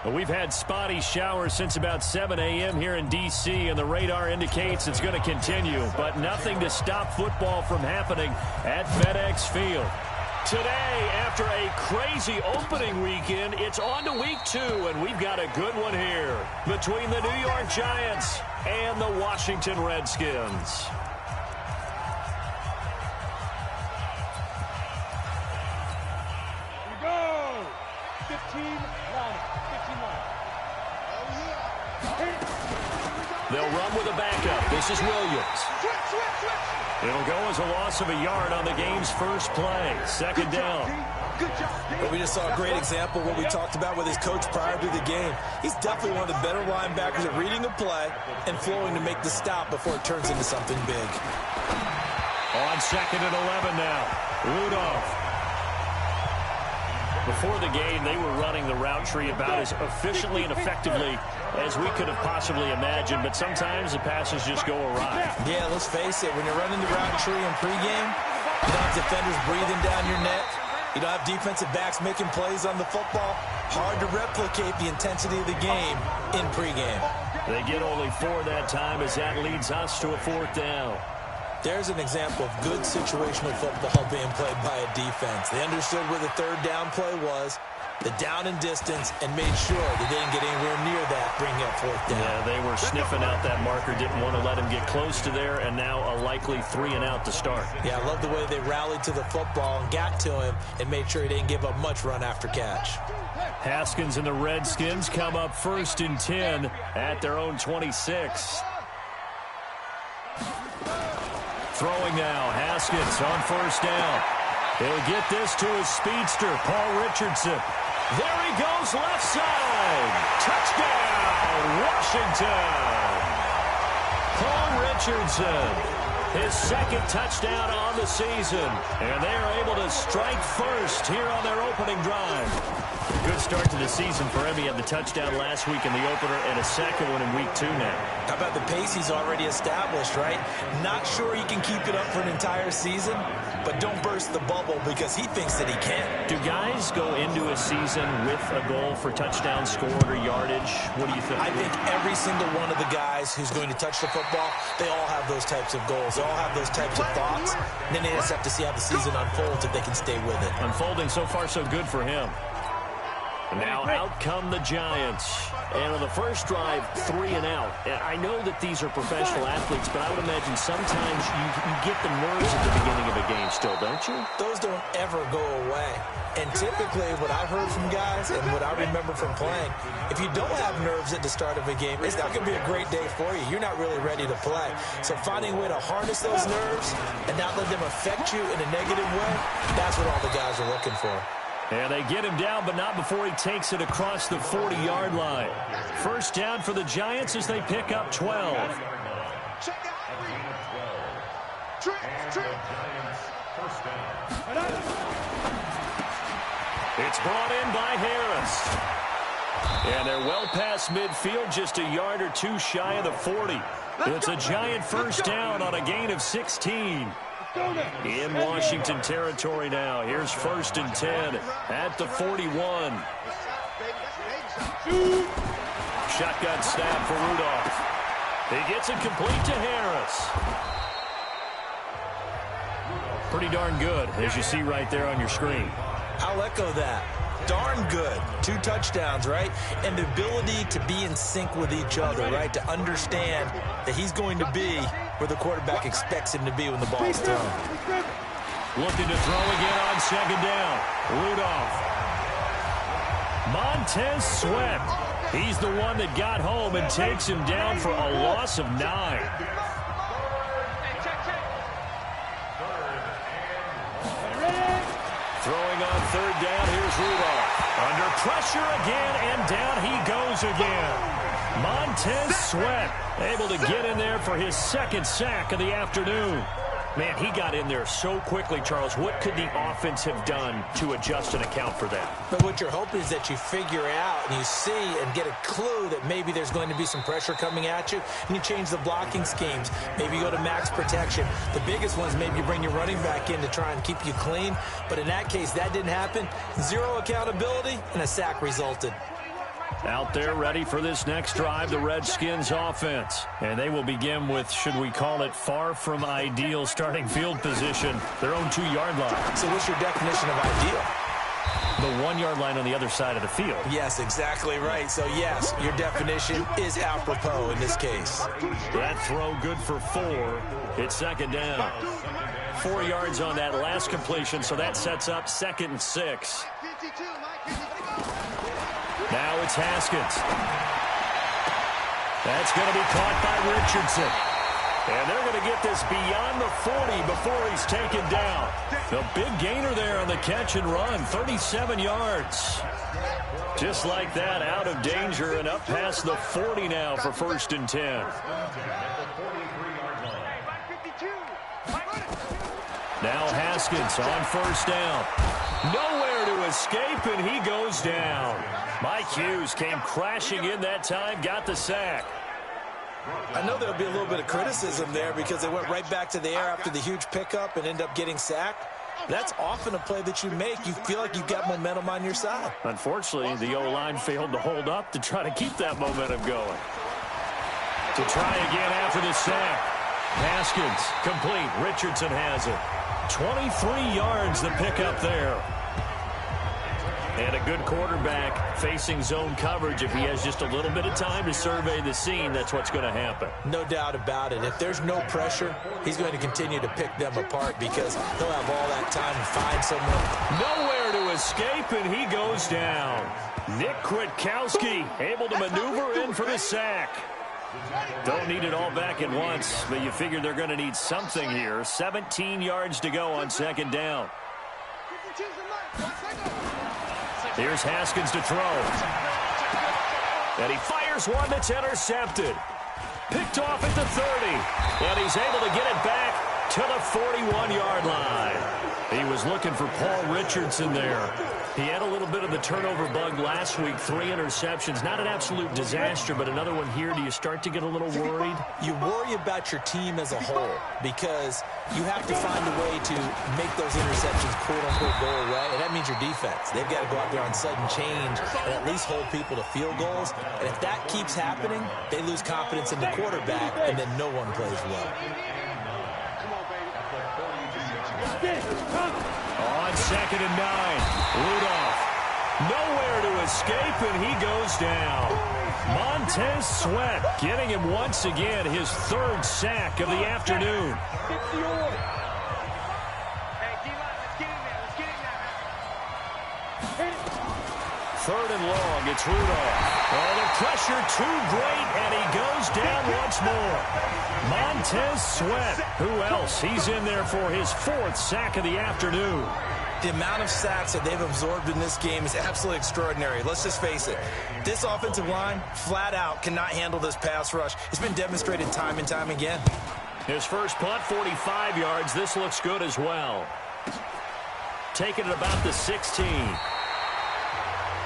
Well, we've had spotty showers since about 7 a.m. here in D.C., and the radar indicates it's going to continue, but nothing to stop football from happening at FedEx Field. Today, after a crazy opening weekend, it's on to week 2, and we've got a good one here between the New York Giants and the Washington Redskins. Here we go! 15 They'll run with a backup. This is Williams. It'll go as a loss of a yard on the game's first play. Second down. But we just saw a great example of what we talked about with his coach prior to the game. He's definitely one of the better linebackers at reading a play and flowing to make the stop before it turns into something big. On 2nd and 11 now. Rudolph. Before the game, they were running the route tree about as efficiently and effectively as we could have possibly imagined, but sometimes the passes just go awry. Yeah, let's face it, when you're running the route tree in pregame, you don't have defenders breathing down your neck. You don't have defensive backs making plays on the football. Hard to replicate the intensity of the game in pregame. They get only 4 that time as that leads us to a 4th down. There's an example of good situational football being played by a defense. They understood where the 3rd down play was, the down and distance, and made sure they didn't get anywhere near that, bringing up 4th down. Yeah, they were sniffing out that marker, didn't want to let him get close to there, and now a likely 3 and out to start. Yeah, I love the way they rallied to the football and got to him and made sure he didn't give up much run after catch. Haskins and the Redskins come up 1st and 10 at their own 26. Throwing now, Haskins on 1st down. He'll get this to his speedster, Paul Richardson. There he goes, left side. Touchdown, Washington. Paul Richardson, his 2nd touchdown on the season. And they are able to strike first here on their opening drive. Good start to the season for him. He had the touchdown last week in the opener and a 2nd one in week 2 now. How about the pace he's already established, right? Not sure he can keep it up for an entire season, but don't burst the bubble because he thinks that he can. Do guys go into a season with a goal for touchdown scored or yardage? What do you think? I think every single one of the guys who's going to touch the football, they all have those types of goals. They all have those types of thoughts. And then they just have to see how the season unfolds if they can stay with it. Unfolding so far so good for him. Now out come the Giants. And on the first drive, 3 and out. And I know that these are professional athletes, but I would imagine sometimes you get the nerves at the beginning of a game still, don't you? Those don't ever go away. And typically what I've heard from guys and what I remember from playing, if you don't have nerves at the start of a game, it's not going to be a great day for you. You're not really ready to play. So finding a way to harness those nerves and not let them affect you in a negative way, that's what all the guys are looking for. And they get him down, but not before he takes it across the 40-yard line. First down for the Giants as they pick up 12. It's brought in by Harris. And they're well past midfield, just a yard or 2 shy of the 40. It's a Giant first down on a gain of 16. In Washington territory now. Here's 1st and 10 at the 41. Shotgun snap for Rudolph. He gets it complete to Harris. Pretty darn good, as you see right there on your screen. I'll echo that. Darn good. 2 touchdowns, right? And the ability to be in sync with each other, right? To understand that he's going to be where the quarterback expects him to be when the ball is thrown. Looking to throw again on 2nd down. Rudolph. Montez Sweat. He's the one that got home and takes him down for a loss of 9. Throwing on 3rd down, here's Rudolph. Under pressure again, and down he goes again. Montez Sweat able to get in there for his 2nd sack of the afternoon. Man, he got in there so quickly, Charles. What could the offense have done to adjust and account for that? But what you're hoping is that you figure out and you see and get a clue that maybe there's going to be some pressure coming at you, and you change the blocking schemes. Maybe you go to max protection. The biggest ones, maybe you bring your running back in to try and keep you clean. But in that case, that didn't happen. 0 accountability, and a sack resulted. Out there ready for this next drive, the Redskins offense. And they will begin with, should we call it, far from ideal starting field position, their own 2-yard line. So what's your definition of ideal? The 1-yard line on the other side of the field. Yes, exactly right. So, yes, your definition is apropos in this case. That throw good for 4. It's second down. 4 yards on that last completion, so that sets up 2nd and 6. Now it's Haskins. That's going to be caught by Richardson. And they're going to get this beyond the 40 before he's taken down. The big gainer there on the catch and run, 37 yards. Just like that, out of danger and up past the 40 now for 1st and 10. Now Haskins on 1st down. Nowhere to escape, and he goes down. Mike Hughes came crashing in that time, got the sack. I know there'll be a little bit of criticism there because they went right back to the air after the huge pickup and end up getting sacked. That's often a play that you make. You feel like you've got momentum on your side. Unfortunately, the O-line failed to hold up to try to keep that momentum going. To try again after the sack. Haskins, complete. Richardson has it. 23 yards the pickup there. And a good quarterback facing zone coverage. If he has just a little bit of time to survey the scene, that's what's going to happen. No doubt about it. If there's no pressure, he's going to continue to pick them apart because he'll have all that time to find someone. Nowhere to escape, and he goes down. Nick Kwiatkowski able to maneuver in for the sack. Don't need it all back at once, but you figure they're going to need something here. 17 yards to go on 2nd down. Here's Haskins to throw. And he fires one that's intercepted. Picked off at the 30. And he's able to get it back to the 41-yard line. He was looking for Paul Richardson there. He had a little bit of the turnover bug last week, 3 interceptions. Not an absolute disaster, but another one here. Do you start to get a little worried? You worry about your team as a whole because you have to find a way to make those interceptions, quote-unquote, go away, and that means your defense. They've got to go out there on sudden change and at least hold people to field goals. And if that keeps happening, they lose confidence in the quarterback, and then no one plays well. On 2nd and 9, Rudolph. Nowhere to escape, and he goes down. Montez Sweat getting him once again his 3rd sack of the afternoon. 3rd and long, it's Rudolph. Oh, the pressure too great, and he goes down once more. Montez Sweat, who else? He's in there for his 4th sack of the afternoon. The amount of sacks that they've absorbed in this game is absolutely extraordinary. Let's just face it. This offensive line, flat out, cannot handle this pass rush. It's been demonstrated time and time again. His first punt, 45 yards. This looks good as well. Taking it about the 16.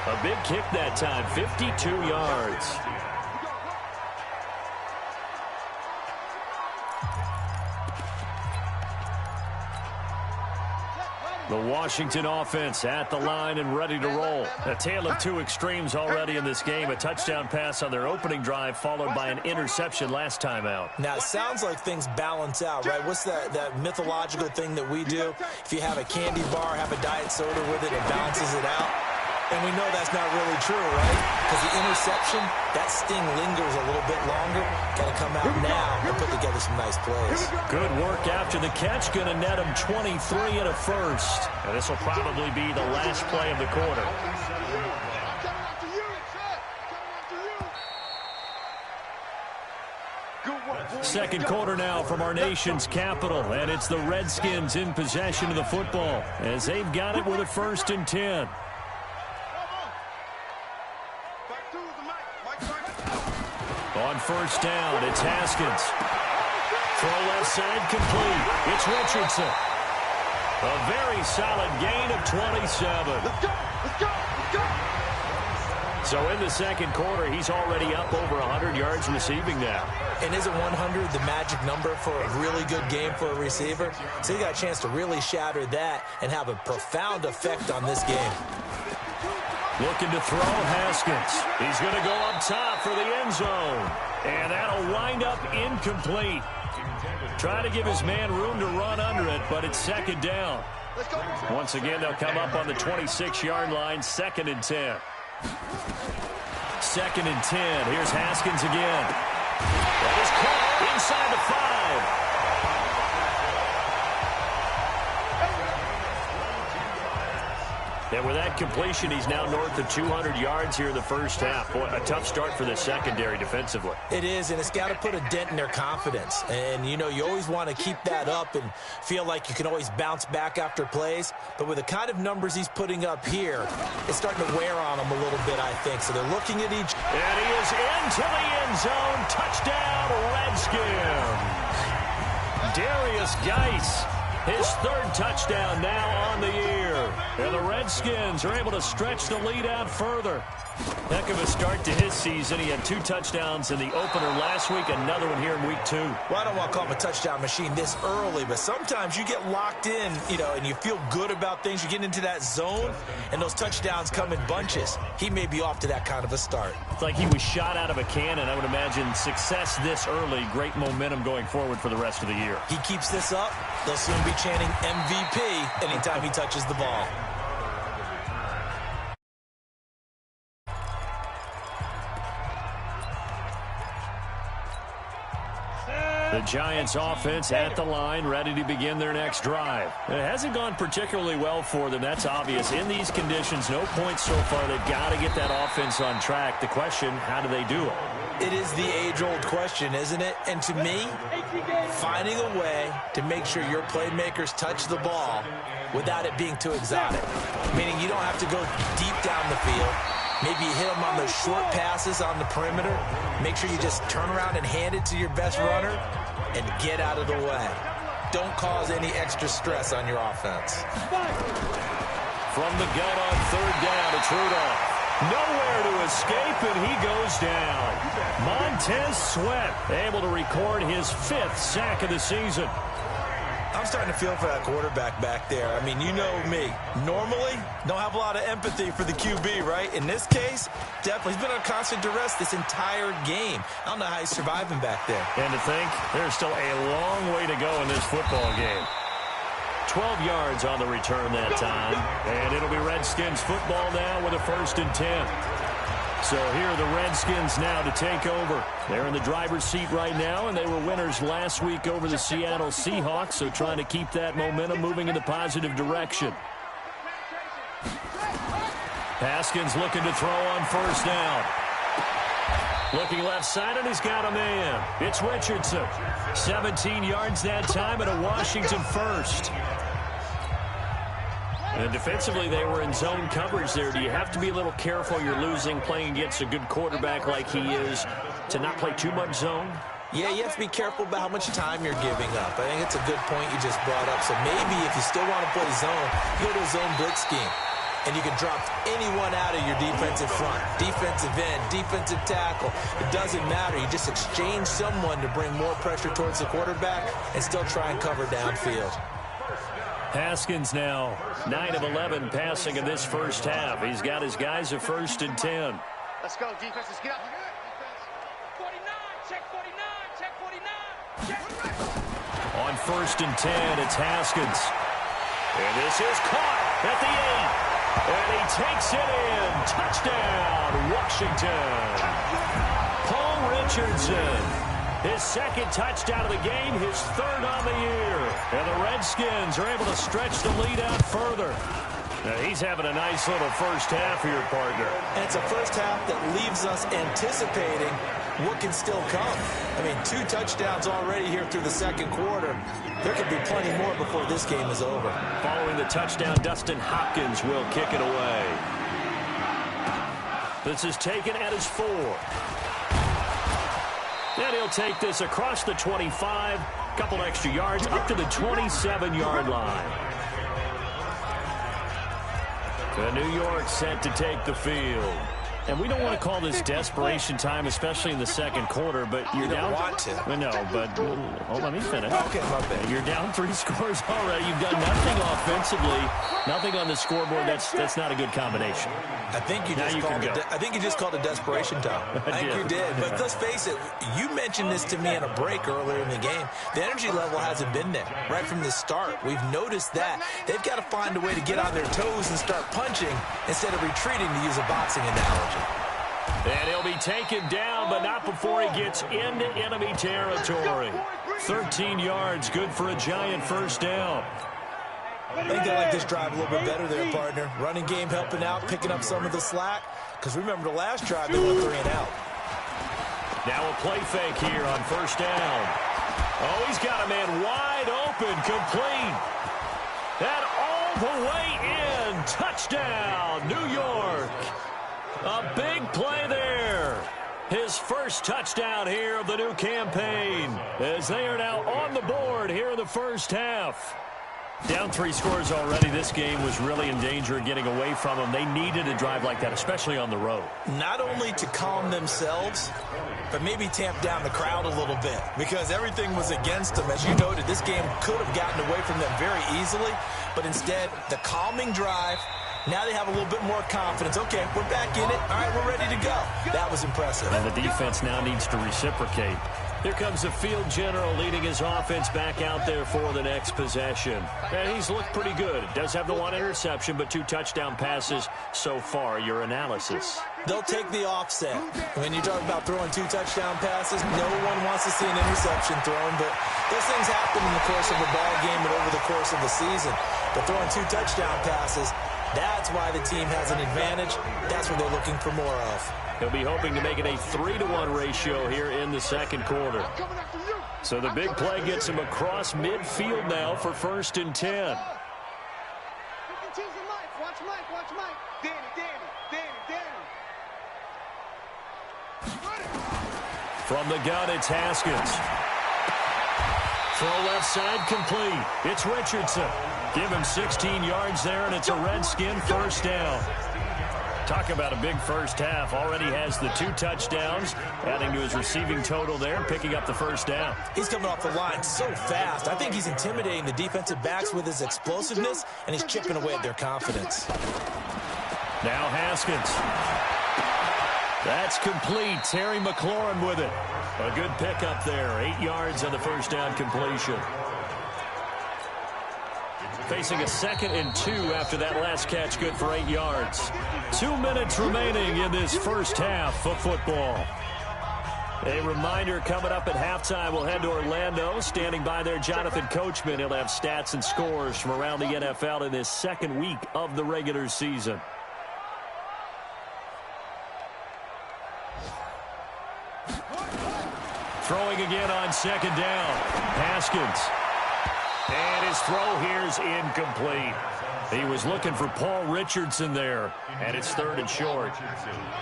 A big kick that time, 52 yards. The Washington offense at the line and ready to roll. A tale of 2 extremes already in this game. A touchdown pass on their opening drive followed by an interception last time out. Now, it sounds like things balance out, right? What's that mythological thing that we do? If you have a candy bar, have a diet soda with it, it balances it out. And we know that's not really true, right? Because the interception, that sting lingers a little bit longer. Got to come out now and put together some nice plays. Good work after the catch. Going to net him 23 and a first. And this will probably be the last play of the quarter. Second quarter now from our nation's capital. And it's the Redskins in possession of the football as they've got it with a 1st and 10. On 1st down, it's Haskins. Throw left side complete. It's Richardson. A very solid gain of 27. Let's go! Let's go! Let's go! So in the second quarter, he's already up over 100 yards receiving now. And isn't 100 the magic number for a really good game for a receiver? So he got a chance to really shatter that and have a profound effect on this game. Looking to throw, Haskins. He's going to go up top for the end zone. And that'll wind up incomplete. Trying to give his man room to run under it, but it's second down. Once again, they'll come up on the 26-yard line, 2nd and 10. 2nd and 10. Here's Haskins again. That is caught inside the 5. And with that completion, he's now north of 200 yards here in the first half. Boy, a tough start for the secondary defensively. It is, and it's got to put a dent in their confidence. And, you know, you always want to keep that up and feel like you can always bounce back after plays. But with the kind of numbers he's putting up here, it's starting to wear on them a little bit, I think. So they're looking at each. And he is into the end zone. Touchdown, Redskins. Darius Geis. His 3rd touchdown now on the year. And the Redskins are able to stretch the lead out further. Heck of a start to his season. He had 2 touchdowns in the opener last week, another one here in week 2. Well, I don't want to call him a touchdown machine this early, but sometimes you get locked in, you know, and you feel good about things. You get into that zone, and those touchdowns come in bunches. He may be off to that kind of a start. It's like he was shot out of a cannon. I would imagine success this early, great momentum going forward for the rest of the year. He keeps this up, they'll soon be chanting MVP anytime he touches the ball. The Giants offense at the line, ready to begin their next drive. It hasn't gone particularly well for them. That's obvious. In these conditions, no points so far. They've got to get that offense on track. The question, how do they do it? It is the age-old question, isn't it? And to me, finding a way to make sure your playmakers touch the ball without it being too exotic. Meaning you don't have to go deep down the field. Maybe you hit them on those short passes on the perimeter. Make sure you just turn around and hand it to your best runner and get out of the way. Don't cause any extra stress on your offense. From the gun on 3rd down, it's Rudolph. Nowhere to escape, and he goes down. Montez Sweat able to record his 5th sack of the season. I'm starting to feel for that quarterback back there. I mean, you know me. Normally, don't have a lot of empathy for the QB, right? In this case, definitely. He's been on constant duress this entire game. I don't know how he's surviving back there. And to think, there's still a long way to go in this football game. 12 yards on the return that time. And it'll be Redskins football now with a 1st and 10. So here are the Redskins now to take over. They're in the driver's seat right now, and they were winners last week over the Seattle Seahawks, so trying to keep that momentum moving in the positive direction. Haskins looking to throw on 1st down. Looking left side, and he's got a man. It's Richardson. 17 yards that time and a Washington 1st. And defensively, they were in zone coverage there. Do you have to be a little careful? You're losing, playing against a good quarterback like he is, to not play too much zone? Yeah, you have to be careful about how much time you're giving up. I think it's a good point you just brought up. So maybe if you still want to play zone, go to a zone blitz scheme. And you can drop anyone out of your defensive front. Defensive end, defensive tackle. It doesn't matter. You just exchange someone to bring more pressure towards the quarterback and still try and cover downfield. Haskins now 9 of 11 passing in this first half. He's got his guys a 1st and 10. Let's go, defense. Let's get up. 49, check 49, check 49. Check. On 1st and 10, it's Haskins. And this is caught at the 8. And he takes it in. Touchdown, Washington. Paul Richardson. His 2nd touchdown of the game, his 3rd on the year. And the Redskins are able to stretch the lead out further. Now, he's having a nice little first half here, partner. And it's a first half that leaves us anticipating what can still come. I mean, 2 touchdowns already here through the 2nd quarter. There could be plenty more before this game is over. Following the touchdown, Dustin Hopkins will kick it away. This is taken at his 4. And he'll take this across the 25, couple extra yards, up to the 27-yard line. The New York set to take the field. And we don't want to call this desperation time, especially in the second quarter, but you're down. You don't want to. No, but let me finish. Okay, my bad. You're down 3 scores already. You've done nothing offensively, nothing on the scoreboard. That's not a good combination. I think you just called it desperation time. I think you did. But let's face it, you mentioned this to me in a break earlier in the game. The energy level hasn't been there right from the start. We've noticed that. They've got to find a way to get on their toes and start punching instead of retreating, to use a boxing analogy. And he'll be taken down, but not before he gets into enemy territory. 13 yards, good for a giant first down. I think they like this drive a little bit better there, partner. Running game helping out, picking up some of the slack. Because remember the last drive, they went 3 and out. Now a play fake here on first down. Oh, he's got a man wide open, complete. And all the way in. Touchdown, New York. A big play there. His first touchdown here of the new campaign, as they are now on the board here in the first half. Down 3 scores already. This game was really in danger of getting away from them. They needed a drive like that, especially on the road. Not only to calm themselves, but maybe tamp down the crowd a little bit, because everything was against them. As you noted, this game could have gotten away from them very easily, but instead, the calming drive, now they have a little bit more confidence. Okay, we're back in it. All right, we're ready to go. That was impressive. And the defense now needs to reciprocate. Here comes the field general leading his offense back out there for the next possession. And he's looked pretty good. Does have the 1 interception, but 2 touchdown passes so far. Your analysis? They'll take the offset. When you talk about throwing 2 touchdown passes, no one wants to see an interception thrown, but those things happen in the course of a ball game and over the course of the season. But throwing 2 touchdown passes, that's why the team has an advantage. That's what they're looking for more of. He'll be hoping to make it a 3-to-1 ratio here in the second quarter. So the big play gets him across midfield now for 1st and 10. From the gun, it's Haskins. Throw left side complete. It's Richardson. Give him 16 yards there, and it's a Redskin first down. Talk about a big first half. Already has the 2 touchdowns, adding to his receiving total there, picking up the first down. He's coming off the line so fast. I think he's intimidating the defensive backs with his explosiveness, and he's chipping away at their confidence. Now Haskins. That's complete. Terry McLaurin with it. A good pickup there. 8 yards on the first down completion. Facing a 2nd and 2 after that last catch, good for 8 yards. 2 minutes remaining in this first half of football. A reminder, coming up at halftime, we'll head to Orlando. Standing by there, Jonathan Coachman. He'll have stats and scores from around the NFL in this 2nd week of the regular season. Throwing again on 2nd down. Haskins. And his throw here is incomplete. He was looking for Paul Richardson there, and it's 3rd and short.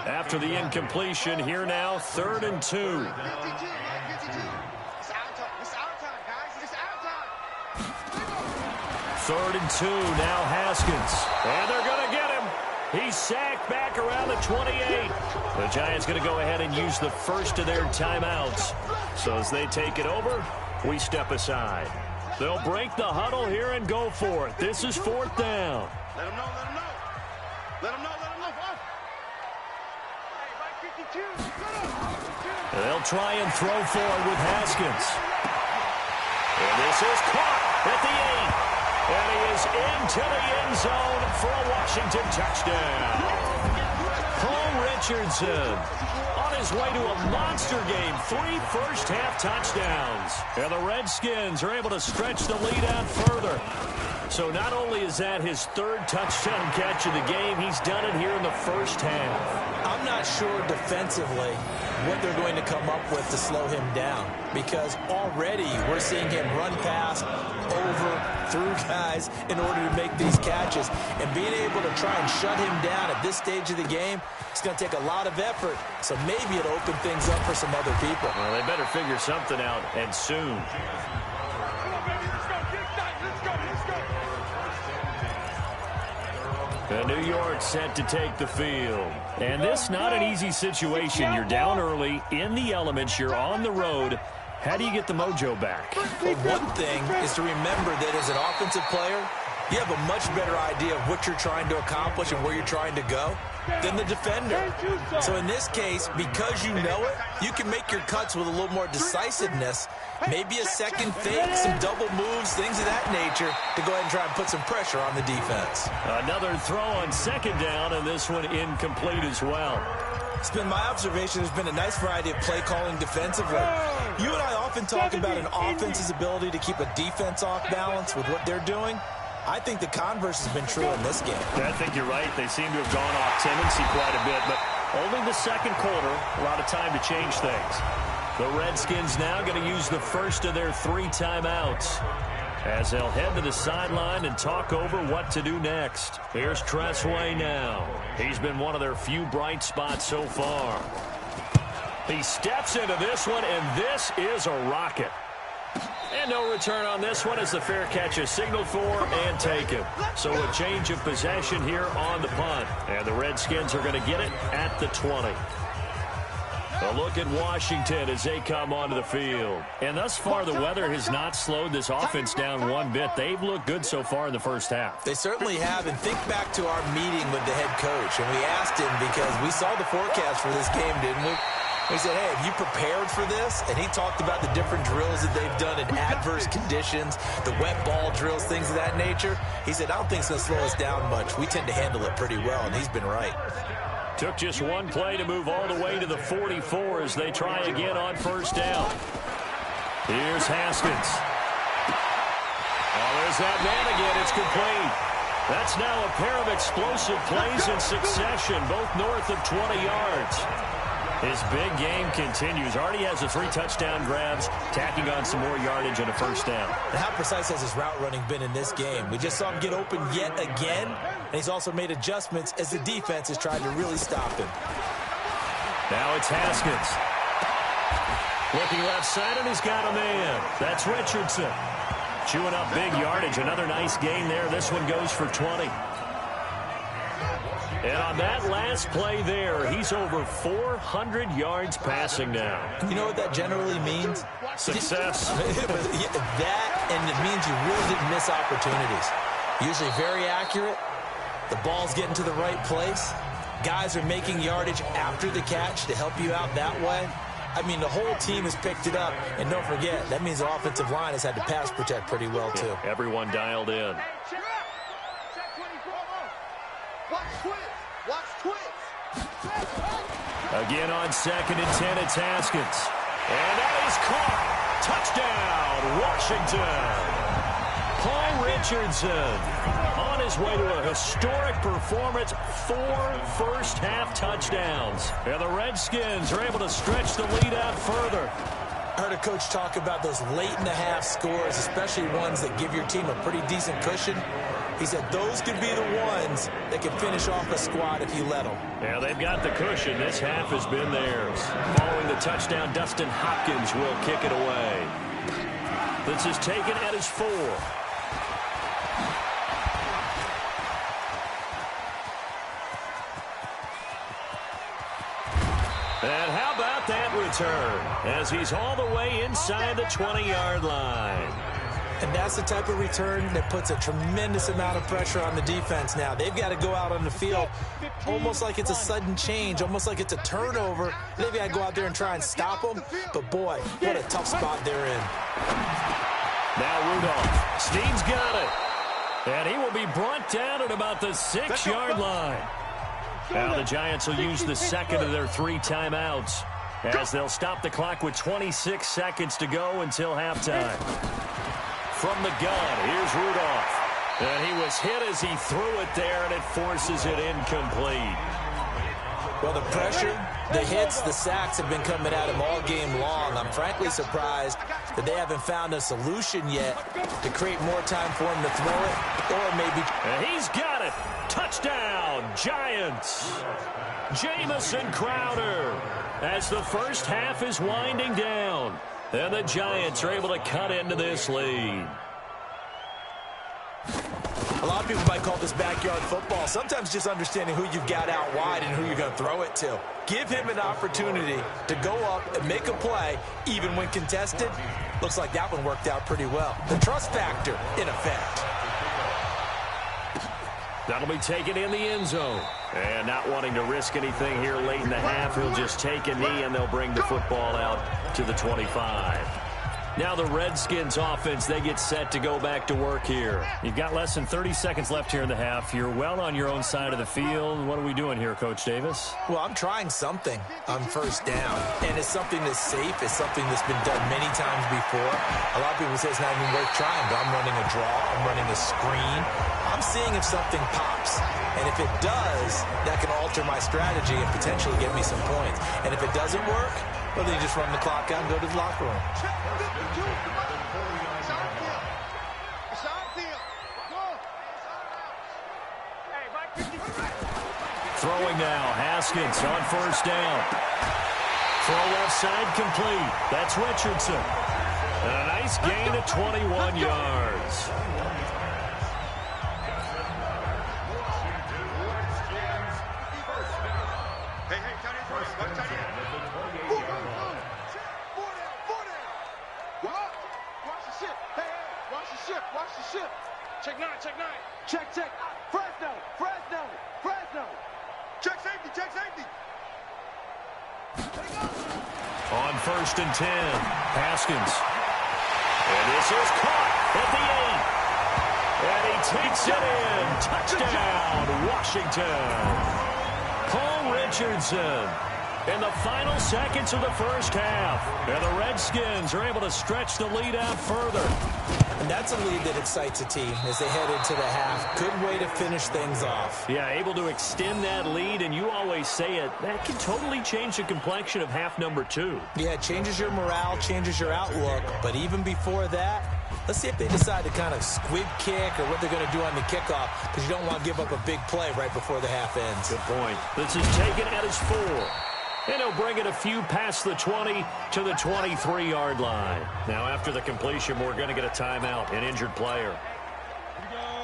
After the incompletion, here now, 3rd and 2. It's our time, guys. It's our time. 3rd and 2, now Haskins. And they're going to get him. He's sacked back around the 28. The Giants going to go ahead and use the first of their timeouts. So as they take it over, we step aside. They'll break the huddle here and go for it. This is 4th down. Let them know, let them know. Let them know, let them know. Hey, They'll try and throw forward with Haskins. And this is caught at the 8. And he is into the end zone for a Washington touchdown. Paul Richardson on his way to a monster game. 3 first-half touchdowns. And the Redskins are able to stretch the lead out further. So not only is that his 3rd touchdown catch of the game, he's done it here in the first half. I'm not sure defensively what they're going to come up with to slow him down, because already we're seeing him run past, over, through guys in order to make these catches. And being able to try and shut him down at this stage of the game, it's going to take a lot of effort. So maybe it'll open things up for some other people. Well, they better figure something out, and soon. New York set to take the field. And this not an easy situation. You're down early, in the elements, you're on the road. How do you get the mojo back? Well, one thing is to remember that as an offensive player, you have a much better idea of what you're trying to accomplish and where you're trying to go than the defender. So in this case, because you know it, you can make your cuts with a little more decisiveness, maybe a second fake, some double moves, things of that nature, to go ahead and try and put some pressure on the defense. Another throw on second down, and this one incomplete as well. It's been my observation there's been a nice variety of play calling defensively. You and I often talk about an offense's ability to keep a defense off balance with what they're doing. I think the converse has been true in this game. Yeah, I think you're right. They seem to have gone off tendency quite a bit, but only the second quarter, a lot of time to change things. The Redskins now going to use the first of their 3 timeouts as they'll head to the sideline and talk over what to do next. Here's Tressway now. He's been one of their few bright spots so far. He steps into this one, and this is a rocket. And no return on this one as the fair catch is signaled for and taken. So a change of possession here on the punt. And the Redskins are going to get it at the 20. A look at Washington as they come onto the field. And thus far, the weather has not slowed this offense down one bit. They've looked good so far in the first half. They certainly have. And think back to our meeting with the head coach. And we asked him because we saw the forecast for this game, didn't we? He said, hey, have you prepared for this? And he talked about the different drills that they've done in adverse conditions, the wet ball drills, things of that nature. He said, I don't think it's going to slow us down much. We tend to handle it pretty well, and he's been right. Took just one play to move all the way to the 44 as they try again on first down. Here's Haskins. Oh, there's that man again. It's complete. That's now a pair of explosive plays in succession, both north of 20 yards. His big game continues. Already has the 3 touchdown grabs, tacking on some more yardage and a first down. And how precise has his route running been in this game? We just saw him get open yet again, and he's also made adjustments as the defense has tried to really stop him. Now it's Haskins. Looking left side, and he's got a man. That's Richardson. Chewing up big yardage. Another nice gain there. This one goes for 20. And on that last play there, he's over 400 yards passing now. You know what that generally means? Success. That, and it means you really didn't miss opportunities. Usually very accurate. The ball's getting to the right place. Guys are making yardage after the catch to help you out that way. I mean, the whole team has picked it up. And don't forget, that means the offensive line has had to pass protect pretty well, too. Yeah, everyone dialed in. Again on 2nd and 10, it's Haskins. And that is caught. Touchdown, Washington. Paul Richardson on his way to a historic performance, 4 first-half touchdowns. And the Redskins are able to stretch the lead out further. I heard a coach talk about those late-in-the-half scores, especially ones that give your team a pretty decent cushion. He said those could be the ones that can finish off a squad if you let them. Yeah, they've got the cushion. This half has been theirs. Following the touchdown, Dustin Hopkins will kick it away. This is taken at his 4. And how about that return as he's all the way inside the 20-yard line. And that's the type of return that puts a tremendous amount of pressure on the defense now. They've got to go out on the field almost like it's a sudden change, almost like it's a turnover. They've got to go out there and try and stop them. But, boy, what a tough spot they're in. Now Rudolph. Steen's got it. And he will be brought down at about the 6-yard line. Now the Giants will use the second of their 3 timeouts as they'll stop the clock with 26 seconds to go until halftime. From the gun, here's Rudolph. And he was hit as he threw it there, and it forces it incomplete. Well, the pressure, the hits, the sacks have been coming at him all game long. I'm frankly surprised that they haven't found a solution yet to create more time for him to throw it, or maybe... And he's got it. Touchdown, Giants. Jamison Crowder as the first half is winding down. And the Giants are able to cut into this lead. A A lot of people might call this backyard football. Sometimes just understanding who you've got out wide and who you're going to throw it to. Give him an opportunity to go up and make a play, even when contested. Looks like that one worked out pretty well. The trust factor in effect. That'll be taken in the end zone. And not wanting to risk anything here late in the half, he'll just take a knee, and they'll bring the football out to the 25. Now the Redskins offense, they get set to go back to work here. You've got less than 30 seconds left here in the half. You're well on your own side of the field. What are we doing here, Coach Davis? Well, I'm trying something on first down, and it's something that's safe. It's something that's been done many times before. A lot of people say it's not even worth trying, but I'm running a draw. I'm running a screen. I'm seeing if something pops, and if it does, that can alter my strategy and potentially get me some points. And if it doesn't work, well, then you just run the clock out and go to the locker room. Throwing now, Haskins on first down. Throw left side complete. That's Richardson. And a nice gain of 21 yards. Check 9, check 9. Check, check. Fresno, Fresno, Fresno. Check safety, check safety. On first and 10, Haskins. And this is caught at the 8. And he takes it in. Touchdown, Washington. Paul Richardson in the final seconds of the first half. And the Redskins are able to stretch the lead out further. And that's a lead that excites a team as they head into the half. Good way to finish things off. Yeah, able to extend that lead, and you always say it, that can totally change the complexion of half number 2. Yeah, it changes your morale, changes your outlook. But even before that, let's see if they decide to kind of squib kick or what they're going to do on the kickoff, because you don't want to give up a big play right before the half ends. Good point. This is taken at his 4. And he'll bring it a few past the 20 to the 23-yard line. Now, after the completion, we're going to get a timeout, an injured player.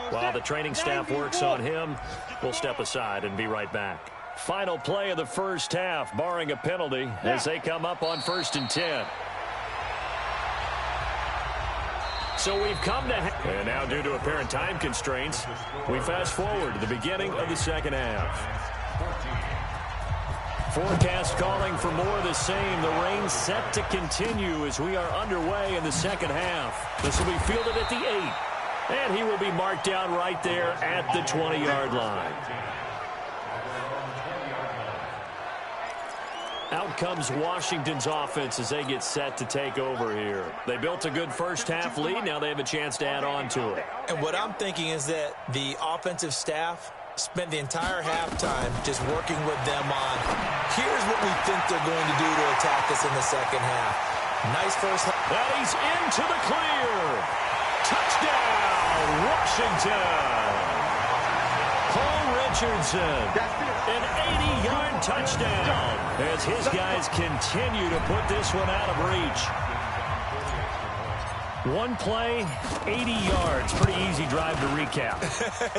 While the training staff works on him, we'll step aside and be right back. Final play of the first half, barring a penalty, as they come up on first and 10. So we've come to... And now, due to apparent time constraints, we fast forward to the beginning of the second half. Forecast calling for more of the same. The rain set to continue as we are underway in the second half. This will be fielded at the 8. And he will be marked down right there at the 20-yard line. Out comes Washington's offense as they get set to take over here. They built a good first half lead. Now they have a chance to add on to it. And what I'm thinking is that the offensive staff spent the entire halftime just working with them on, here's what we think they're going to do to attack us in the second half. Nice first half. And he's into the clear. Touchdown, Washington. Paul Richardson, an 80-yard touchdown as his guys continue to put this one out of reach. One play, 80 yards. Pretty easy drive to recap.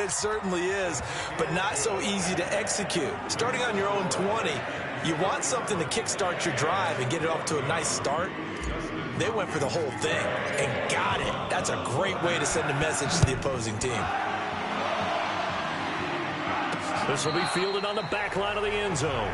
It certainly is, but not so easy to execute. Starting on your own 20, you want something to kickstart your drive and get it off to a nice start. They went for the whole thing and got it. That's a great way to send a message to the opposing team. This will be fielded on the back line of the end zone.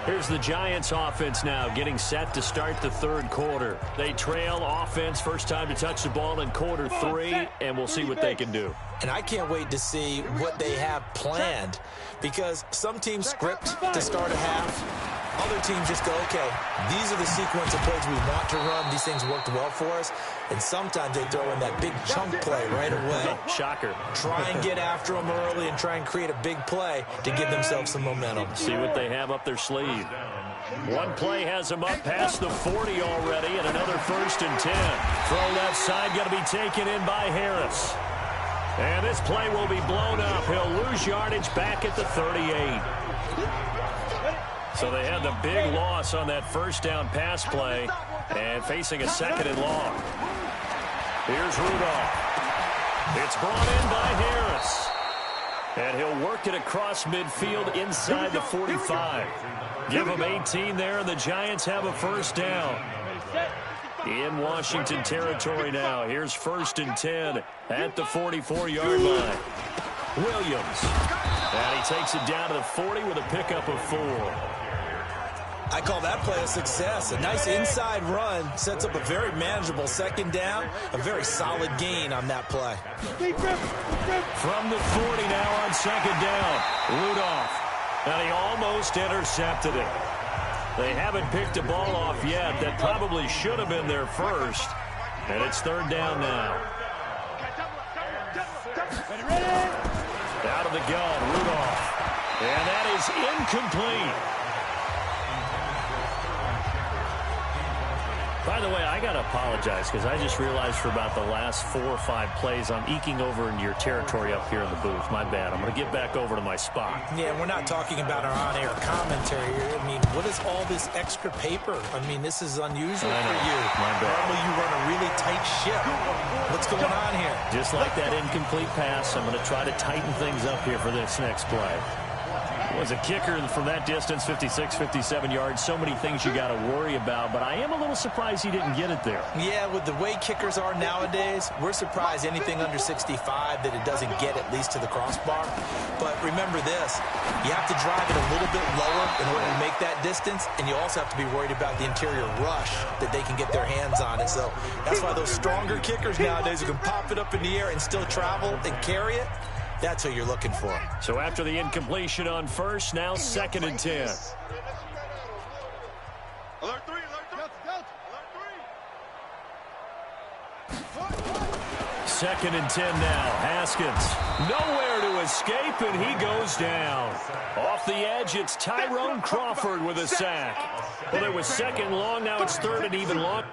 Here's the Giants offense now getting set to start the third quarter. They trail offense, first time to touch the ball in quarter 3, and we'll see what they can do. And I can't wait to see what they have planned, because some teams script to start a half. Other teams just go, okay, these are the sequence of plays we want to run. These things worked well for us. And sometimes they throw in that big chunk play right away. Shocker. Try and get after them early and try and create a big play to give themselves some momentum. See what they have up their sleeve. One play has them up past the 40 already, and another first and 10. Throw left side, going to be taken in by Harris. And this play will be blown up. He'll lose yardage back at the 38. So they had the big loss on that first down pass play and facing a second and long. Here's Rudolph. It's brought in by Harris. And he'll work it across midfield inside the 45. Give him 18 there, and the Giants have a first down. In Washington territory now. Here's 1st and 10 at the 44-yard line. Williams. And he takes it down to the 40 with a pickup of 4. I call that play a success. A nice inside run sets up a very manageable second down. A very solid gain on that play. From the 40 now on second down. Rudolph. And he almost intercepted it. They haven't picked a ball off yet. That probably should have been their first. And it's 3rd down now. Out of the gun, Rudolph. And that is incomplete. By the way, I got to apologize because I just realized for about the last 4 or 5 plays I'm eking over into your territory up here in the booth. My bad. I'm going to get back over to my spot. Yeah, we're not talking about our on-air commentary here. I mean, what is all this extra paper? I mean, this is unusual for you. My bad. Normally you run a really tight ship. What's going on here? Just like that incomplete pass, I'm going to try to tighten things up here for this next play. Was a kicker from that distance, 56, 57 yards. So many things you got to worry about, but I am a little surprised he didn't get it there. Yeah, with the way kickers are nowadays, we're surprised anything under 65 that it doesn't get at least to the crossbar. But remember this, you have to drive it a little bit lower in order to make that distance, and you also have to be worried about the interior rush that they can get their hands on it. So that's why those stronger kickers nowadays who can pop it up in the air and still travel and carry it, that's what you're looking for. So after the incompletion on first, now 2nd and 10. Alert 3, alert 3. Alert 3. 2nd and 10 now. Haskins. Nowhere to escape, and he goes down. Off the edge, it's Tyrone Crawford with a sack. Well, it was 2nd long. Now it's 3rd and even long.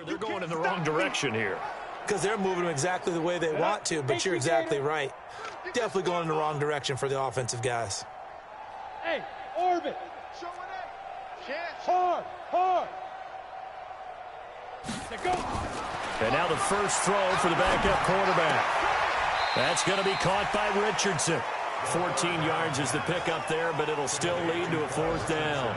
They're going in the wrong direction here. Because they're moving them exactly the way they want to, but you're exactly right. Definitely going in the wrong direction for the offensive guys. Hey, orbit. Showing it. Hard, hard. Go. And now the first throw for the backup quarterback. That's going to be caught by Richardson. 14 yards is the pickup there, but it'll still lead to a 4th down.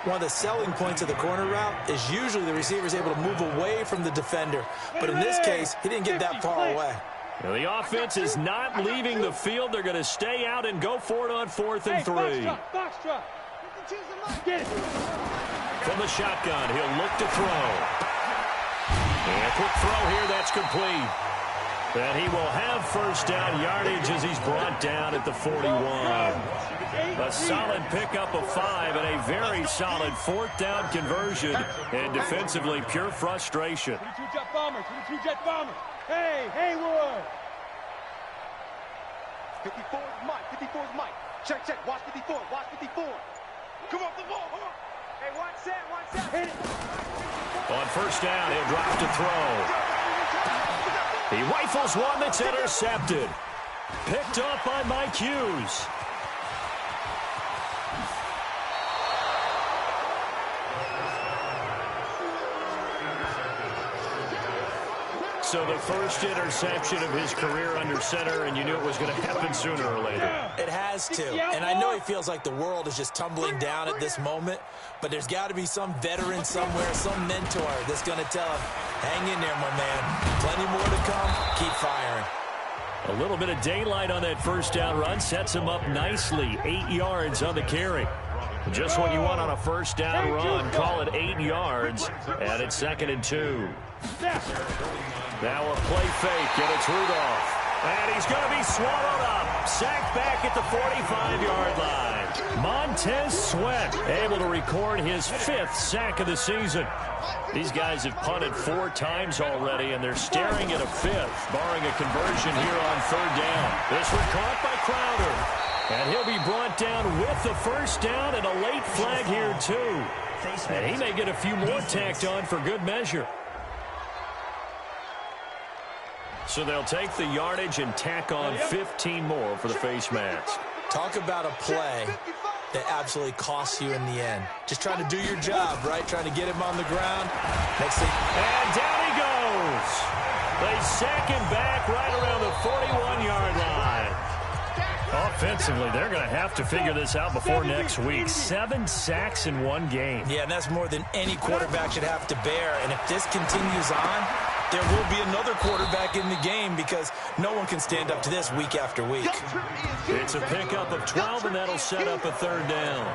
One of the selling points of the corner route is usually the receiver is able to move away from the defender. But in this case, he didn't get that far away. Now the offense is not leaving the field. They're going to stay out and go for it on 4th and 3. Box drop. Get it. From the shotgun, he'll look to throw. And a quick throw here, that's complete. And he will have first down yardage as he's brought down at the 41. A solid pickup of 5 and a very solid 4th down conversion. And defensively, pure frustration. 22 jet bombers, 22 jet bombers. Hey, Haywood. 54 is Mike, 54 is Mike. Check, check, watch 54, watch 54. Come off the ball, come on. Hey, watch that. Hit it. On first down, he'll drop to throw. He rifles one that's intercepted. Picked up by Mike Hughes. So the first interception of his career under center, and you knew it was going to happen sooner or later. It has to. And I know he feels like the world is just tumbling down at this moment, but there's got to be some veteran somewhere, some mentor that's going to tell him, hang in there, my man. Plenty more to come. Keep firing. A little bit of daylight on that first down run sets him up nicely. 8 yards on the carry. Just what you want on a first down run. Call it 8 yards, and it's 2nd and 2. Now a play fake, and it's Rudolph. And he's going to be swallowed up. Sacked back at the 45-yard line. Montez Sweat able to record his 5th sack of the season. These guys have punted 4 times already, and they're staring at a 5th, barring a conversion here on 3rd down. This one caught by Crowder. And he'll be brought down with the first down and a late flag here, too. And he may get a few more tacked on for good measure. So they'll take the yardage and tack on 15 more for the face mask. Talk about a play that absolutely costs you in the end. Just trying to do your job, right? Trying to get him on the ground. Next thing. And down he goes. They sack him back right around the 41-yard line. Offensively, they're going to have to figure this out before next week. 7 sacks in one game. Yeah, and that's more than any quarterback should have to bear. And if this continues on, there will be another quarterback in the game because no one can stand up to this week after week. It's a pickup of 12, and that'll set up a third down.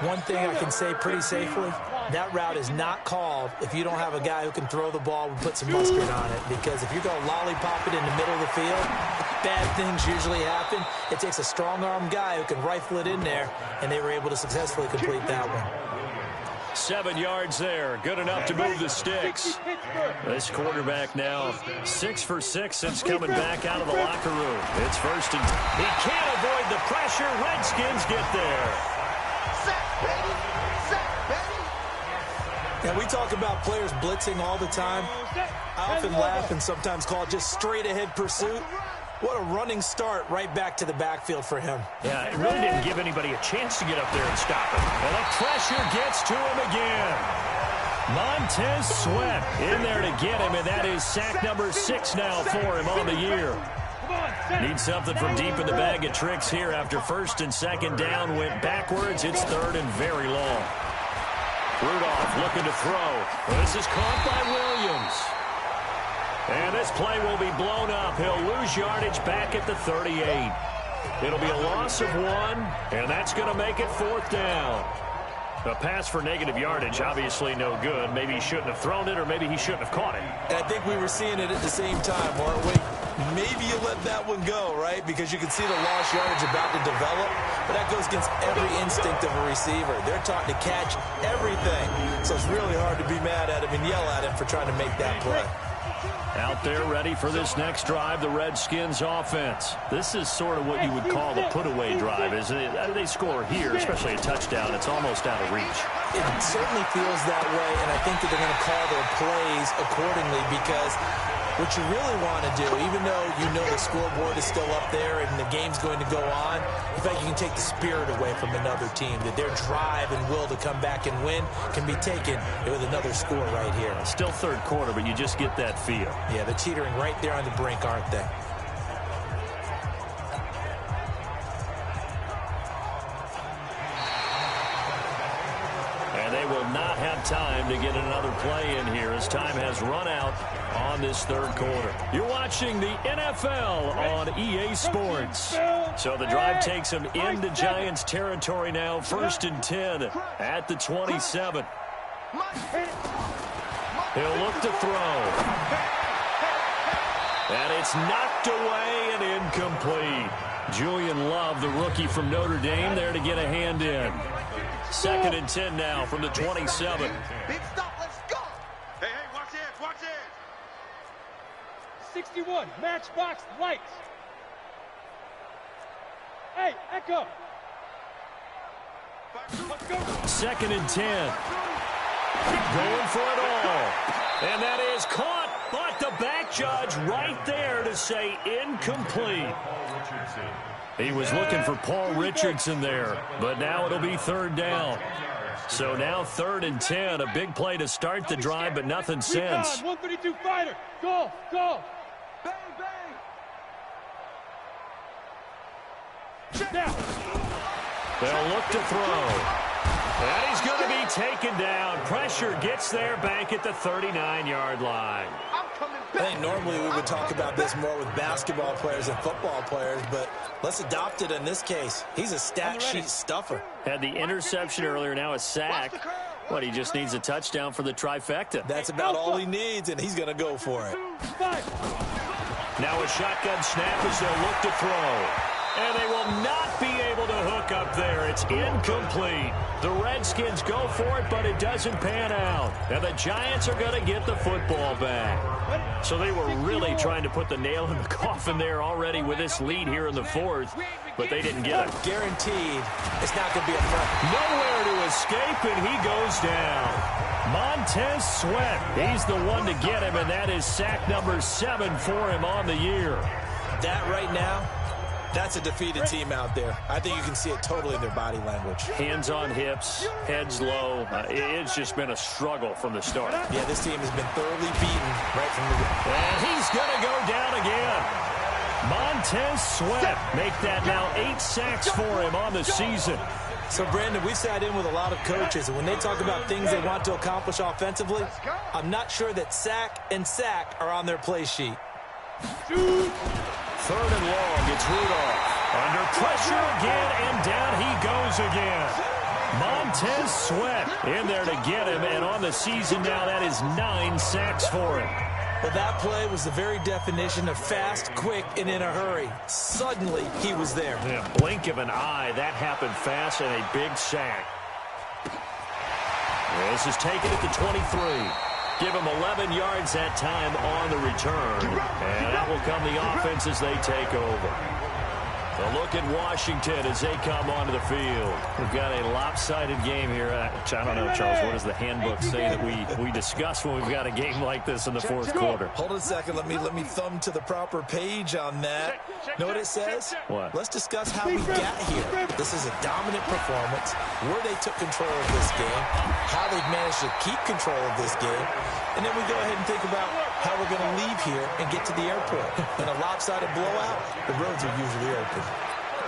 One thing I can say pretty safely, that route is not called if you don't have a guy who can throw the ball and put some mustard on it. Because if you're going to lollipop it in the middle of the field, bad things usually happen. It takes a strong-arm guy who can rifle it in there, and they were able to successfully complete that one. 7 yards there. Good enough to move the sticks. This quarterback now 6 for 6 since coming back out of the locker room. It's first and he can't avoid the pressure. Redskins get there. And we talk about players blitzing all the time. I often laugh and sometimes call it just straight-ahead pursuit. What a running start right back to the backfield for him. Yeah, it really didn't give anybody a chance to get up there and stop him. And the pressure gets to him again. Montez Sweat in there to get him, and that is sack number 6 now for him on the year. Need something from deep in the bag of tricks here after first and second down went backwards. It's third and very long. Rudolph looking to throw. Well, this is caught by Williams. And this play will be blown up. He'll lose yardage back at the 38. It'll be a loss of 1, and that's going to make it 4th down. A pass for negative yardage, obviously no good. Maybe he shouldn't have thrown it, or maybe he shouldn't have caught it. And I think we were seeing it at the same time, weren't we? Maybe you let that one go, right? Because you can see the lost yardage about to develop. But that goes against every instinct of a receiver. They're taught to catch everything. So it's really hard to be mad at him and yell at him for trying to make that play. Out there ready for this next drive, the Redskins offense. This is sort of what you would call the put-away drive. Is they score here, especially a touchdown, it's almost out of reach. It certainly feels that way, and I think that they're going to call their plays accordingly because what you really want to do, even though you know the scoreboard is still up there and the game's going to go on, in fact, you can take the spirit away from another team, that their drive and will to come back and win can be taken with another score right here. Still third quarter, but you just get that feel. Yeah, they're teetering right there on the brink, aren't they? And they will not have time to get another play in here as time has run out on this third quarter. You're watching the NFL on EA Sports. So the drive takes them into Giants territory now. 1st and 10 at the 27. He'll look to throw. And it's knocked away and incomplete. Julian Love, the rookie from Notre Dame, there to get a hand in. 2nd and 10 now from the 27. Big stop, let's go. Hey, watch this, watch this. 61, matchbox lights. Hey, Echo. Let's go. 2nd and 10. Going for it all. And that is caught, but the back judge right there to say incomplete. He was looking for Paul Richardson there, but now it'll be 3rd down. So now 3rd and 10, a big play to start the drive, but nothing since. 132 fighter, go, go. Bang, bang. Down. They'll look to throw. And he's going to be taken down. Pressure gets there back at the 39-yard line. I think normally we would talk about this more with basketball players and football players, but let's adopt it in this case. He's a stat sheet stuffer. Had the interception earlier, now a sack. But he just needs a touchdown for the trifecta. That's about all he needs, and he's going to go for it. Now a shotgun snap as they'll look to throw. And they will not be able to hook look up there. It's incomplete. The Redskins go for it, but it doesn't pan out. And the Giants are going to get the football back. So they were really trying to put the nail in the coffin there already with this lead here in the fourth, but they didn't get it. Guaranteed it's not going to be a front. Nowhere to escape, and he goes down. Montez Sweat, he's the one to get him, and that is sack number 7 for him on the year. That right now, that's a defeated team out there. I think you can see it totally in their body language. Hands on hips, heads low. It's just been a struggle from the start. Yeah, this team has been thoroughly beaten right from the beginning. And he's going to go down again. Montez Sweat, make that now 8 sacks for him on the season. So, Brandon, we've sat in with a lot of coaches, and when they talk about things they want to accomplish offensively, I'm not sure that sack and sack are on their play sheet. 3rd and long, it's Rudolph. Under pressure again, and down he goes again. Montez Sweat in there to get him, and on the season now, that is 9 sacks for him. Well, that play was the very definition of fast, quick, and in a hurry. Suddenly, he was there. Yeah, blink of an eye, that happened fast, and a big sack. This is taken at the 23. Give him 11 yards that time on the return. And that will come the offense as they take over. A look at Washington as they come onto the field. We've got a lopsided game here. I don't know, Charles, what does the handbook say that we discuss when we've got a game like this in the fourth quarter? Hold on a second. Let me thumb to the proper page on that. Know what it says? What? Let's discuss how we got here. This is a dominant performance, where they took control of this game, how they've managed to keep control of this game, and then we go ahead and think about how we're going to leave here and get to the airport. In a lopsided blowout, the roads are usually open.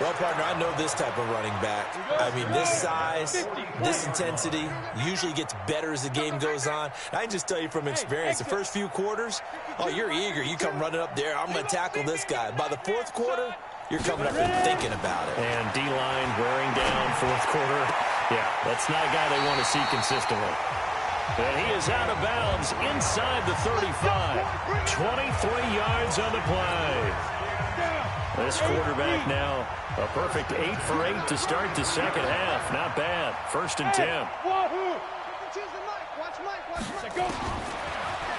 Well, partner, I know this type of running back. I mean, this size, this intensity usually gets better as the game goes on. I can just tell you from experience, the first few quarters, oh, you're eager. You come running up there, I'm going to tackle this guy. By the fourth quarter, you're coming up and thinking about it. And D-line wearing down fourth quarter. Yeah, that's not a guy they want to see consistently. And he is out of bounds inside the 35. 23 yards on the play. This quarterback now a perfect 8 for 8 to start the second half. Not bad. 1st and 10.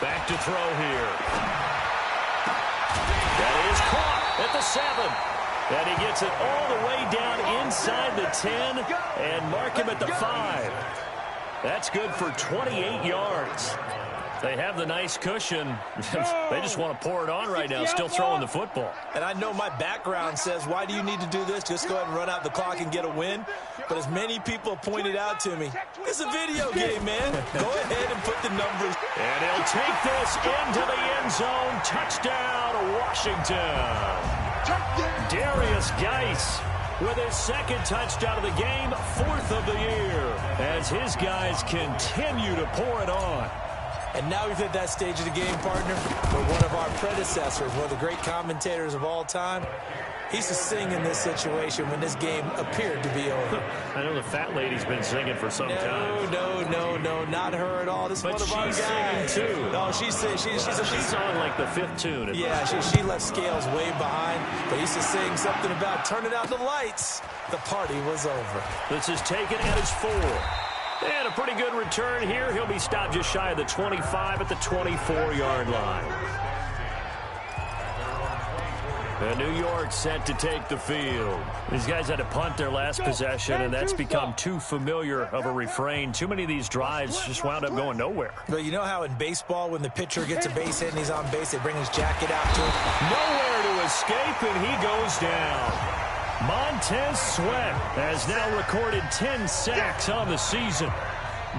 Back to throw here. That is caught at the 7. And he gets it all the way down inside the 10 and mark him at the 5. That's good for 28 yards. They have the nice cushion. They just want to pour it on right now, still throwing the football. And I know my background says, why do you need to do this? Just go ahead and run out the clock and get a win. But as many people pointed out to me, it's a video game, man. Go ahead and put the numbers. And he'll take this into the end zone. Touchdown, Washington. Darius Geis with his 2nd touchdown of the game, 4th of the year, as his guys continue to pour it on. And now we've hit that stage of the game, partner, where one of our predecessors, one of the great commentators of all time, he used to sing in this situation when this game appeared to be over. I know the fat lady's been singing for some time. No, not her at all. This is one of our guys. But she's singing, too. No, she's on, like, the 5th tune. Yeah, she left Scales way behind, but he used to sing something about turning out the lights. The party was over. This is taken at his 4. And a pretty good return here. He'll be stopped just shy of the 25 at the 24-yard line. And New York set to take the field. These guys had to punt their last possession, and that's become too familiar of a refrain. Too many of these drives just wound up going nowhere. But you know how in baseball, when the pitcher gets a base hit and he's on base, they bring his jacket out to him? Nowhere to escape, and he goes down. Montez Sweat has now recorded 10 sacks on the season.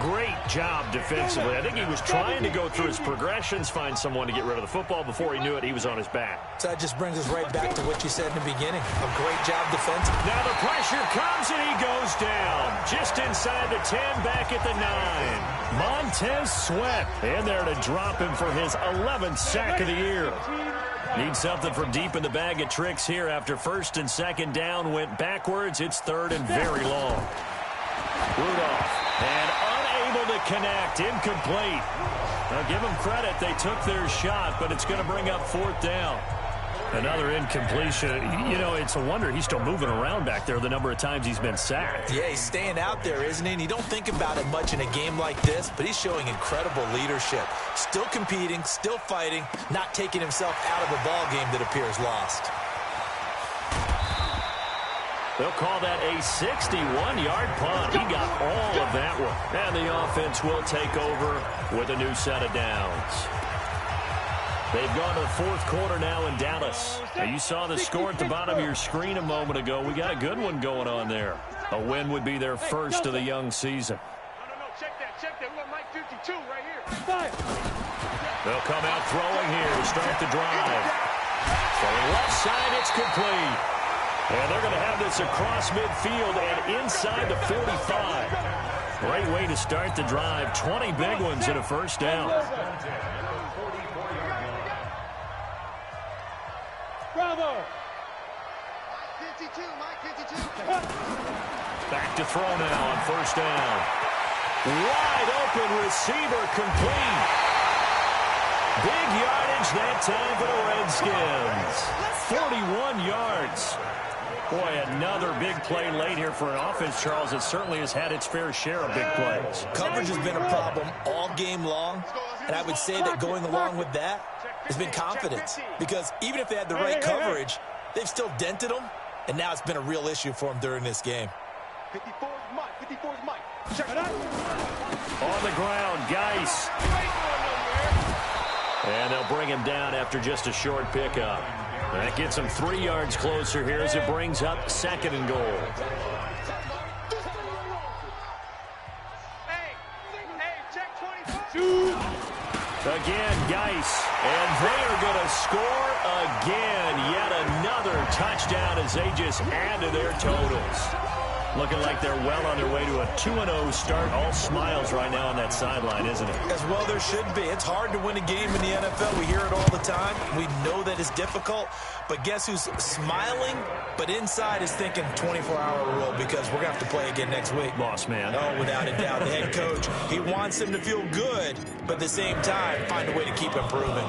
Great job defensively. I think he was trying to go through his progressions, find someone to get rid of the football. Before he knew it, he was on his back. So that just brings us right back to what you said in the beginning. A great job defensively. Now the pressure comes and he goes down. Just inside the 10, back at the 9. Montez Sweat in there to drop him for his 11th sack of the year. Need something from deep in the bag of tricks here after 1st and 2nd down went backwards. It's 3rd and very long. Rudolph and unable to connect. Incomplete. Now give them credit. They took their shot, but it's going to bring up 4th down. Another incompletion. You know, it's a wonder he's still moving around back there the number of times he's been sacked. Yeah, he's staying out there, isn't he? And you don't think about it much in a game like this, but he's showing incredible leadership. Still competing, still fighting, not taking himself out of a ball game that appears lost. They'll call that a 61-yard punt. He got all of that one. And the offense will take over with a new set of downs. They've gone to the fourth quarter now in Dallas. Now, you saw the score at the bottom of your screen a moment ago. We got a good one going on there. A win would be their first of the young season. No, check that. We got Mike 52 right here. They'll come out throwing here to start the drive. From left side, it's complete. And they're going to have this across midfield and inside the 45. Great way to start the drive. 20 big ones and a first down. Bravo! Mike 52. Back to throw now on first down. Wide open receiver complete. Big yardage that time for the Redskins. 41 yards. Boy, another big play late here for an offense, Charles, that certainly has had its fair share of big plays. Coverage has been a problem all game long, and I would say that going along with that has been confidence. Because even if they had the right coverage, they've still dented them, and now it's been a real issue for them during this game. 54's Mike. Check it out. On the ground, Geis. And they'll bring him down after just a short pickup. That gets him 3 yards closer here as it brings up 2nd and goal. Hey, check 25. Again, Geis. And they are going to score again. Yet another touchdown as they just add to their totals. Looking like they're well on their way to a 2-0 start. All smiles right now on that sideline, isn't it? As well there should be. It's hard to win a game in the NFL. We hear it all the time. We know that it's difficult. But guess who's smiling, but inside is thinking 24-hour rule because we're going to have to play again next week. Boss man. Oh, without a doubt. The head coach, he wants them to feel good, but at the same time, find a way to keep improving.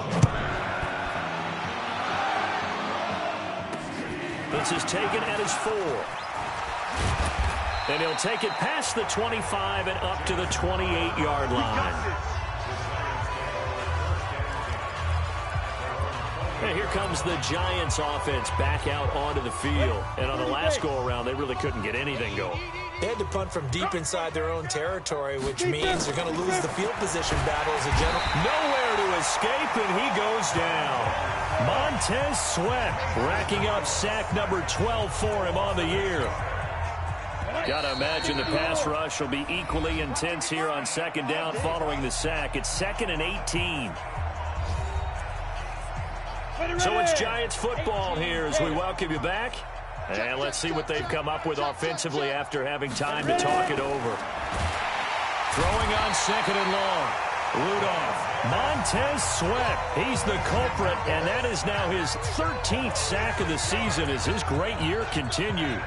This is taken at his 4. And he'll take it past the 25 and up to the 28-yard line. And here comes the Giants offense back out onto the field. And on the last go-around, they really couldn't get anything going. They had to punt from deep inside their own territory, which means they're going to lose the field position battle as a general. Nowhere to escape, and he goes down. Montez Sweat racking up sack number 12 for him on the year. Got to imagine the pass rush will be equally intense here on 2nd down following the sack. It's 2nd and 18. So it's Giants football here as we welcome you back. And let's see what they've come up with offensively after having time to talk it over. Throwing on 2nd and long. Rudolph. Montez Sweat. He's the culprit, and that is now his 13th sack of the season as his great year continues.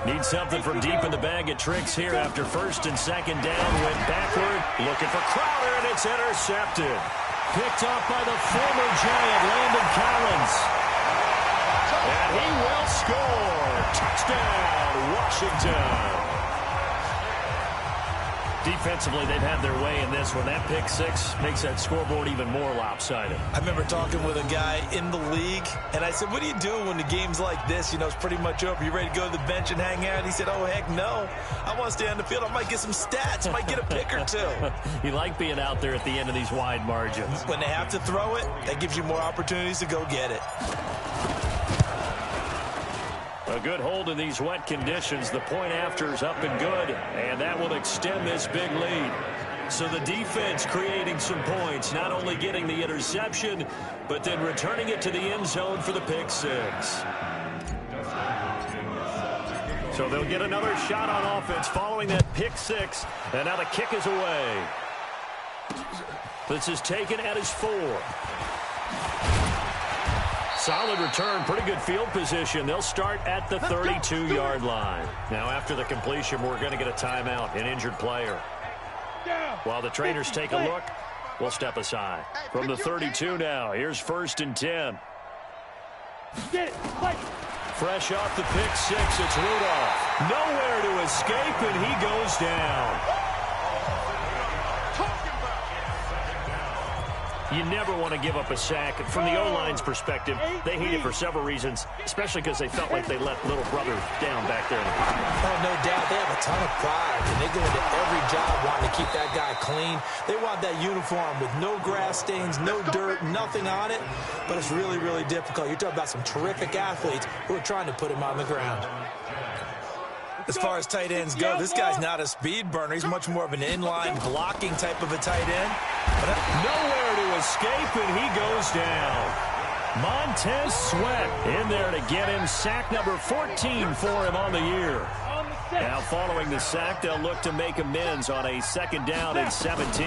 Needs something from deep in the bag of tricks here after 1st and 2nd down. Went backward, looking for Crowder, and it's intercepted. Picked up by the former Giant, Landon Collins. And he will score. Touchdown, Washington. Defensively, they've had their way in this one. That pick 6 makes that scoreboard even more lopsided. I remember talking with a guy in the league, and I said, what do you do when the game's like this? You know, it's pretty much over. You ready to go to the bench and hang out? He said, oh, heck no. I want to stay on the field. I might get some stats. I might get a pick or 2. You like being out there at the end of these wide margins. When they have to throw it, that gives you more opportunities to go get it. A good hold in these wet conditions. The point after is up and good, and that will extend this big lead. So the defense creating some points, not only getting the interception, but then returning it to the end zone for the pick 6. So they'll get another shot on offense following that pick 6, and now the kick is away. This is taken at his 4. Solid return, pretty good field position. They'll start at the 32-yard line. Now after the completion, we're going to get a timeout, an injured player. While the trainers take a look, we'll step aside. From the 32 now, here's 1st and 10. Get it. Fight. Fresh off the pick six, it's Rudolph. Nowhere to escape, and he goes down. You never want to give up a sack. From the O-line's perspective, they hate it for several reasons, especially because they felt like they let little brother down back there. Oh, no doubt. They have a ton of pride, and they go into every job wanting to keep that guy clean. They want that uniform with no grass stains, no dirt, nothing on it. But it's really, really difficult. You're talking about some terrific athletes who are trying to put him on the ground. As far as tight ends go, this guy's not a speed burner. He's much more of an inline blocking type of a tight end. But nowhere to escape, and he goes down. Montez Sweat in there to get him. Sack number 14 for him on the year. Now following the sack, they'll look to make amends on a 2nd down and 17.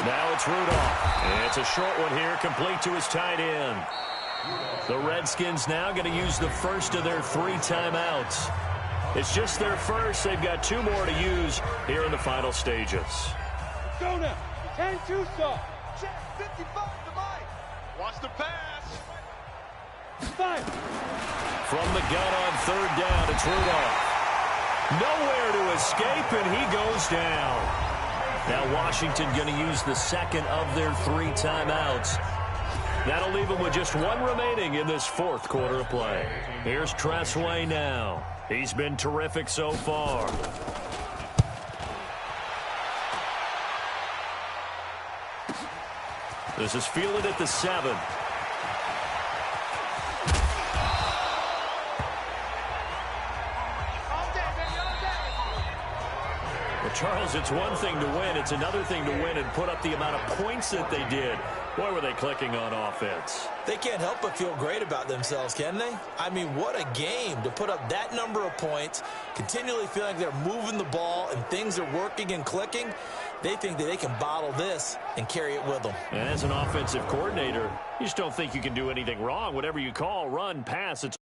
Now it's Rudolph. It's a short one here, complete to his tight end. The Redskins now going to use the first of their 3 timeouts. It's just their first. They've got 2 more to use here in the final stages. Go now. 10-2 stop. Check 55 to Mike. Watch the pass. 5. From the gun on 3rd down, it's Rudolph. Nowhere to escape, and he goes down. Now Washington going to use the 2nd of their 3 timeouts. That'll leave them with just 1 remaining in this 4th quarter of play. Here's Tressway now. He's been terrific so far. This is fielded at the 7. Well, Charles, it's one thing to win. It's another thing to win and put up the amount of points that they did. Boy, were they clicking on offense. They can't help but feel great about themselves, can they? I mean, what a game to put up that number of points, continually feeling like they're moving the ball and things are working and clicking. They think that they can bottle this and carry it with them. And as an offensive coordinator, you just don't think you can do anything wrong. Whatever you call, run, pass, it's